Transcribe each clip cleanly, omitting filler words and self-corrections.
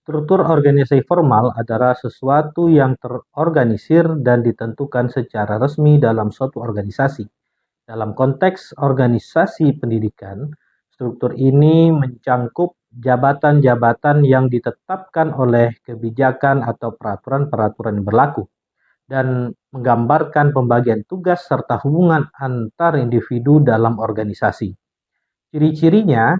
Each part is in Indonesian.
Struktur organisasi formal adalah sesuatu yang terorganisir dan ditentukan secara resmi dalam suatu organisasi. Dalam konteks organisasi pendidikan, struktur ini mencangkup jabatan-jabatan yang ditetapkan oleh kebijakan atau peraturan-peraturan yang berlaku dan menggambarkan pembagian tugas serta hubungan antar individu dalam organisasi. Ciri-cirinya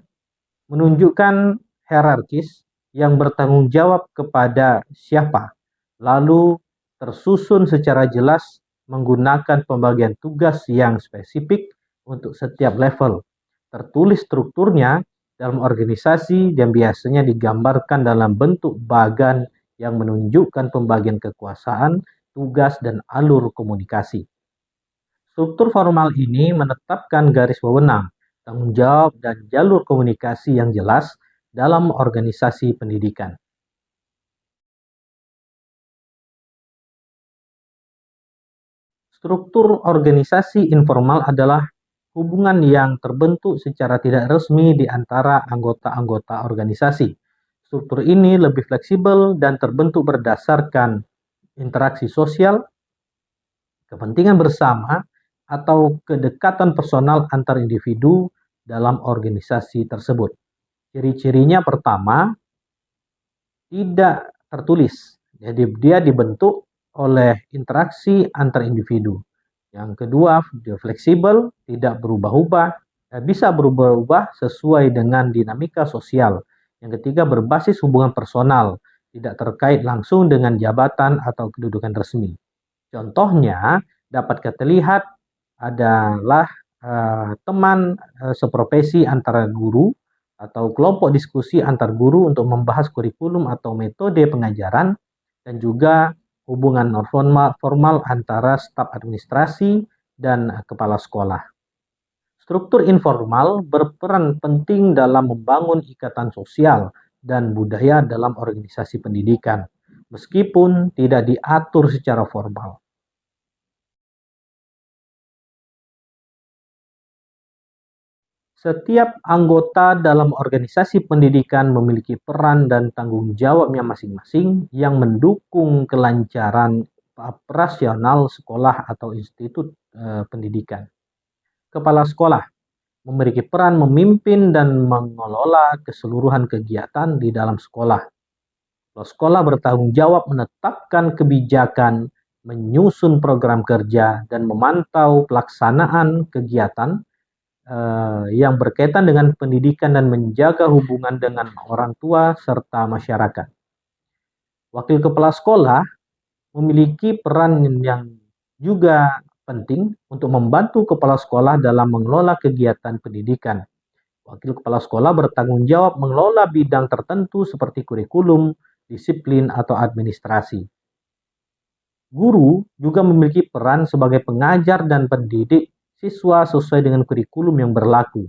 menunjukkan hierarkis yang bertanggung jawab kepada siapa, lalu tersusun secara jelas menggunakan pembagian tugas yang spesifik untuk setiap level. Tertulis strukturnya dalam organisasi dan biasanya digambarkan dalam bentuk bagan yang menunjukkan pembagian kekuasaan, tugas, dan alur komunikasi. Struktur formal ini menetapkan garis wewenang, tanggung jawab, dan jalur komunikasi yang jelas dalam organisasi pendidikan. Struktur organisasi informal adalah hubungan yang terbentuk secara tidak resmi di antara anggota-anggota organisasi. Struktur ini lebih fleksibel dan terbentuk berdasarkan interaksi sosial, kepentingan bersama, atau kedekatan personal antar individu dalam organisasi tersebut. Ciri-cirinya pertama, tidak tertulis. Jadi dia dibentuk oleh interaksi antar individu. Yang kedua, dia fleksibel, tidak berubah-ubah, bisa berubah-ubah sesuai dengan dinamika sosial. Yang ketiga, berbasis hubungan personal, tidak terkait langsung dengan jabatan atau kedudukan resmi. Contohnya dapat kita lihat adalah teman seprofesi antara guru atau kelompok diskusi antar guru untuk membahas kurikulum atau metode pengajaran, dan juga hubungan non formal antara staf administrasi dan kepala sekolah. Struktur informal berperan penting dalam membangun ikatan sosial dan budaya dalam organisasi pendidikan, meskipun tidak diatur secara formal. Setiap anggota dalam organisasi pendidikan memiliki peran dan tanggung jawabnya masing-masing yang mendukung kelancaran operasional sekolah atau institut pendidikan. Kepala sekolah memiliki peran memimpin dan mengelola keseluruhan kegiatan di dalam sekolah. Sekolah bertanggung jawab menetapkan kebijakan, menyusun program kerja, dan memantau pelaksanaan kegiatan yang berkaitan dengan pendidikan dan menjaga hubungan dengan orang tua serta masyarakat. Wakil kepala sekolah memiliki peran yang juga penting untuk membantu kepala sekolah dalam mengelola kegiatan pendidikan. Wakil kepala sekolah bertanggung jawab mengelola bidang tertentu seperti kurikulum, disiplin, atau administrasi. Guru juga memiliki peran sebagai pengajar dan pendidik siswa sesuai dengan kurikulum yang berlaku.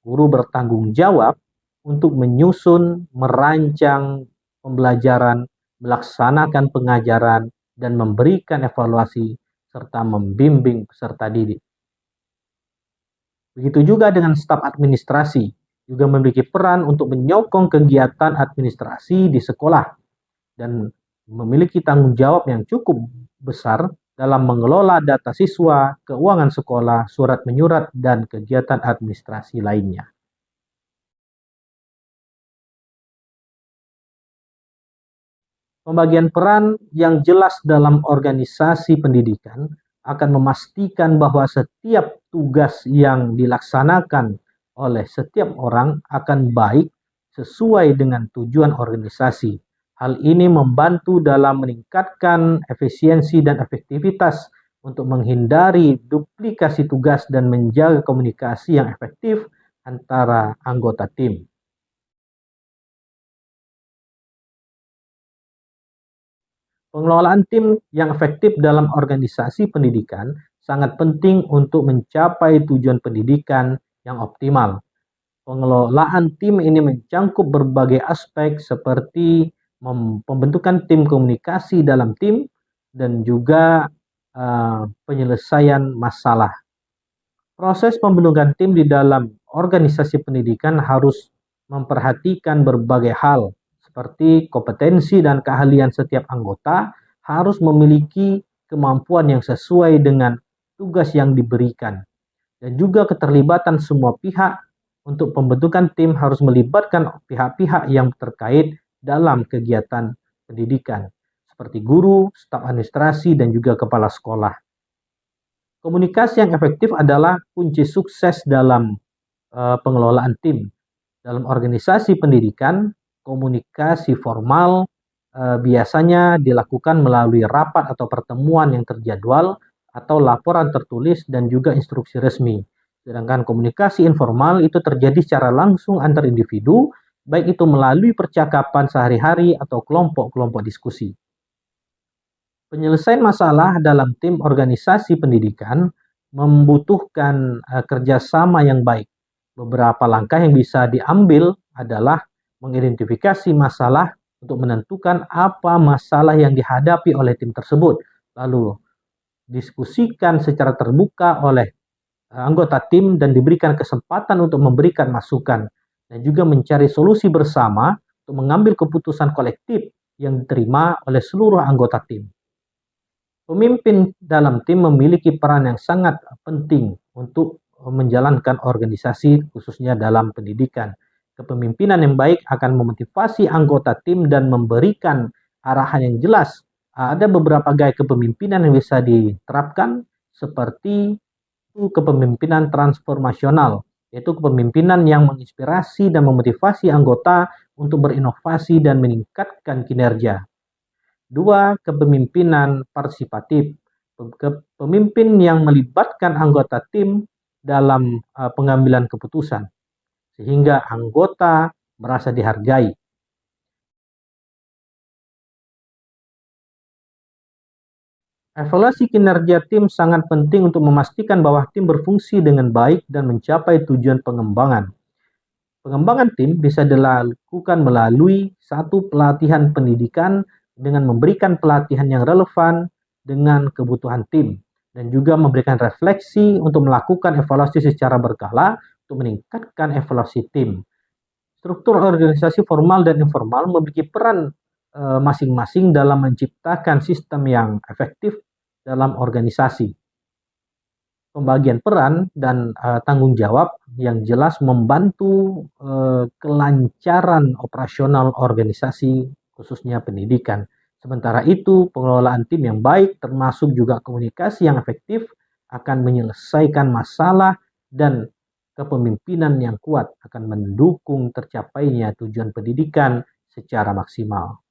Guru bertanggung jawab untuk menyusun, merancang pembelajaran, melaksanakan pengajaran, dan memberikan evaluasi serta membimbing peserta didik. Begitu juga dengan staf administrasi, juga memiliki peran untuk menyokong kegiatan administrasi di sekolah dan memiliki tanggung jawab yang cukup besar dalam mengelola data siswa, keuangan sekolah, surat menyurat, dan kegiatan administrasi lainnya. Pembagian peran yang jelas dalam organisasi pendidikan akan memastikan bahwa setiap tugas yang dilaksanakan oleh setiap orang akan baik sesuai dengan tujuan organisasi. Hal ini membantu dalam meningkatkan efisiensi dan efektivitas untuk menghindari duplikasi tugas dan menjaga komunikasi yang efektif antara anggota tim. Pengelolaan tim yang efektif dalam organisasi pendidikan sangat penting untuk mencapai tujuan pendidikan yang optimal. Pengelolaan tim ini mencangkup berbagai aspek seperti pembentukan tim komunikasi dalam tim dan juga penyelesaian masalah. Proses pembentukan tim di dalam organisasi pendidikan harus memperhatikan berbagai hal seperti kompetensi dan keahlian setiap anggota harus memiliki kemampuan yang sesuai dengan tugas yang diberikan. Dan juga keterlibatan semua pihak untuk pembentukan tim harus melibatkan pihak-pihak yang terkait dalam kegiatan pendidikan, seperti guru, staf administrasi, dan juga kepala sekolah. Komunikasi yang efektif adalah kunci sukses dalam pengelolaan tim. Dalam organisasi pendidikan, komunikasi formal biasanya dilakukan melalui rapat atau pertemuan yang terjadwal atau laporan tertulis dan juga instruksi resmi. Sedangkan komunikasi informal itu terjadi secara langsung antar individu, baik itu melalui percakapan sehari-hari atau kelompok-kelompok diskusi. Penyelesaian masalah dalam tim organisasi pendidikan membutuhkan kerjasama yang baik. Beberapa langkah yang bisa diambil adalah mengidentifikasi masalah untuk menentukan apa masalah yang dihadapi oleh tim tersebut. Lalu diskusikan secara terbuka oleh anggota tim dan diberikan kesempatan untuk memberikan masukan. Dan juga mencari solusi bersama untuk mengambil keputusan kolektif yang diterima oleh seluruh anggota tim. Pemimpin dalam tim memiliki peran yang sangat penting untuk menjalankan organisasi, khususnya dalam pendidikan. Kepemimpinan yang baik akan memotivasi anggota tim dan memberikan arahan yang jelas. Ada beberapa gaya kepemimpinan yang bisa diterapkan, seperti kepemimpinan transformasional, yaitu kepemimpinan yang menginspirasi dan memotivasi anggota untuk berinovasi dan meningkatkan kinerja. 2. Kepemimpinan partisipatif. Pemimpin yang melibatkan anggota tim dalam pengambilan keputusan, sehingga anggota merasa dihargai. Evaluasi kinerja tim sangat penting untuk memastikan bahwa tim berfungsi dengan baik dan mencapai tujuan pengembangan. Pengembangan tim bisa dilakukan melalui satu pelatihan pendidikan dengan memberikan pelatihan yang relevan dengan kebutuhan tim, dan juga memberikan refleksi untuk melakukan evaluasi secara berkala untuk meningkatkan evaluasi tim. Struktur organisasi formal dan informal memiliki peran masing-masing dalam menciptakan sistem yang efektif dalam organisasi. Pembagian peran dan tanggung jawab yang jelas membantu kelancaran operasional organisasi, khususnya pendidikan. Sementara itu, pengelolaan tim yang baik, termasuk juga komunikasi yang efektif, akan menyelesaikan masalah, dan kepemimpinan yang kuat akan mendukung tercapainya tujuan pendidikan secara maksimal.